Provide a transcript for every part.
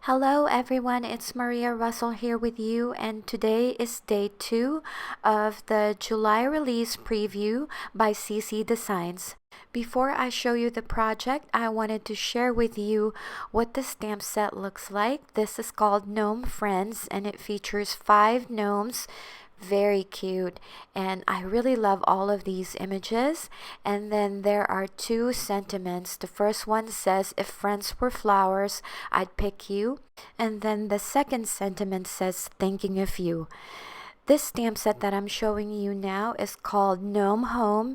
Hello everyone, it's Maria Russell here with you, and today is day 2 of the July release preview by CC Designs. Before I show you the project, I wanted to share with you what the stamp set looks like. This is called Gnome Friends and it features 5 gnomes. Very cute, and I really love all of these images. And then there are 2 sentiments. The first one says, if friends were flowers, I'd pick you. And then the second sentiment says, thinking of you. This stamp set that I'm showing you now is called Gnome Home.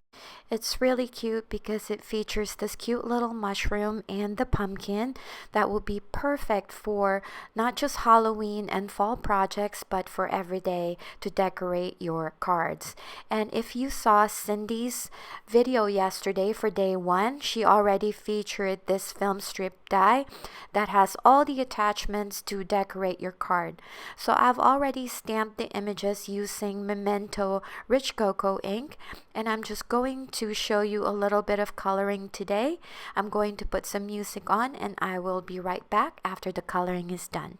It's really cute because it features this cute little mushroom and the pumpkin that will be perfect for not just Halloween and fall projects, but for every day to decorate your cards. And if you saw Cindy's video yesterday for day 1, she already featured this film strip die that has all the attachments to decorate your card. So I've already stamped the images using Memento Rich Cocoa ink, and I'm just going to show you a little bit of coloring today. I'm going to put some music on and I will be right back after the coloring is done.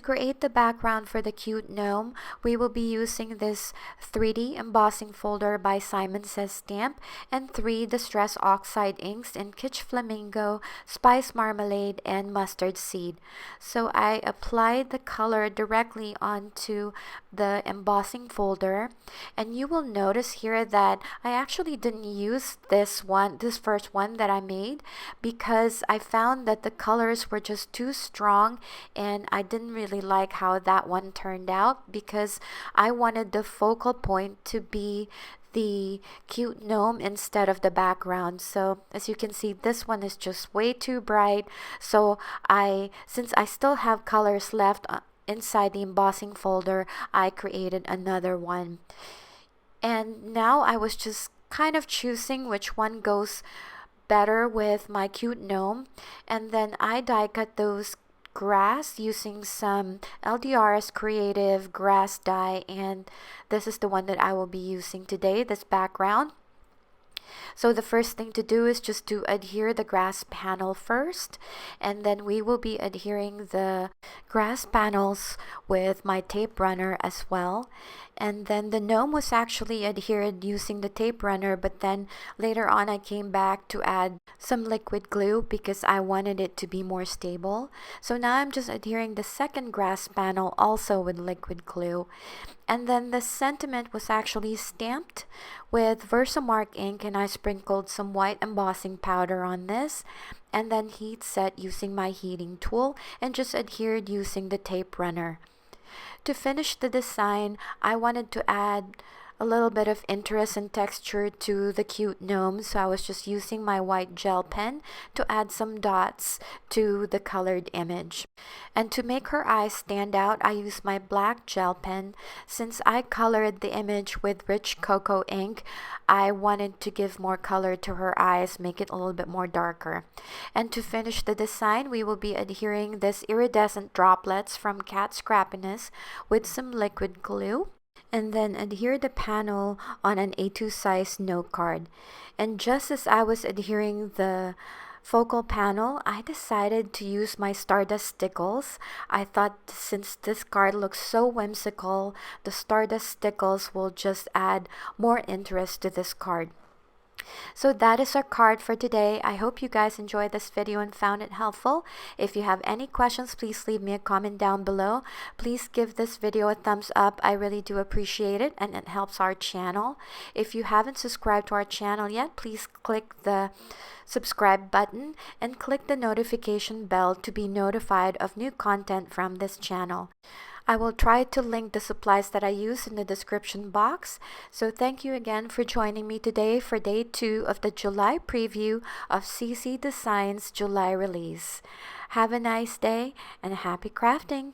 create the background for the cute gnome, we will be using this 3D embossing folder by Simon Says Stamp and 3 Distress Oxide inks in Kitsch Flamingo, Spice Marmalade, and Mustard Seed. So I applied the color directly onto the embossing folder, and you will notice here that I actually didn't use this first one that I made, because I found that the colors were just too strong and I didn't really like how that one turned out, because I wanted the focal point to be the cute gnome instead of the background. So as you can see, this one is just way too bright. So since I still have colors left inside the embossing folder, I created another one. And now I was just kind of choosing which one goes better with my cute gnome, and then I die cut those grass using some LDR's Creative grass dye, and this is the one that I will be using today, this background. So the first thing to do is just to adhere the grass panel first, and then we will be adhering the grass panels with my tape runner as well. And then the gnome was actually adhered using the tape runner, but then later on I came back to add some liquid glue because I wanted it to be more stable. So now I'm just adhering the second grass panel also with liquid glue. And then the sentiment was actually stamped with Versamark ink, and I sprinkled some white embossing powder on this, and then heat set using my heating tool and just adhered using the tape runner. To finish the design, I wanted to add a little bit of interest and texture to the cute gnome, so I was just using my white gel pen to add some dots to the colored image. And to make her eyes stand out, I used my black gel pen. Since I colored the image with rich cocoa ink, I wanted to give more color to her eyes, make it a little bit more darker. And to finish the design, we will be adhering this iridescent droplets from Cat Scrappiness with some liquid glue, and then adhere the panel on an A2 size note card. And just as I was adhering the focal panel, I decided to use my Stardust stickles. I thought since this card looks so whimsical, the Stardust stickles will just add more interest to this card. So that is our card for today. I hope you guys enjoyed this video and found it helpful. If you have any questions, please leave me a comment down below. Please give this video a thumbs up. I really do appreciate it, and it helps our channel. If you haven't subscribed to our channel yet, please click the subscribe button and click the notification bell to be notified of new content from this channel. I will try to link the supplies that I use in the description box. So thank you again for joining me today for day 2 of the July preview of CC Designs July release. Have a nice day and happy crafting!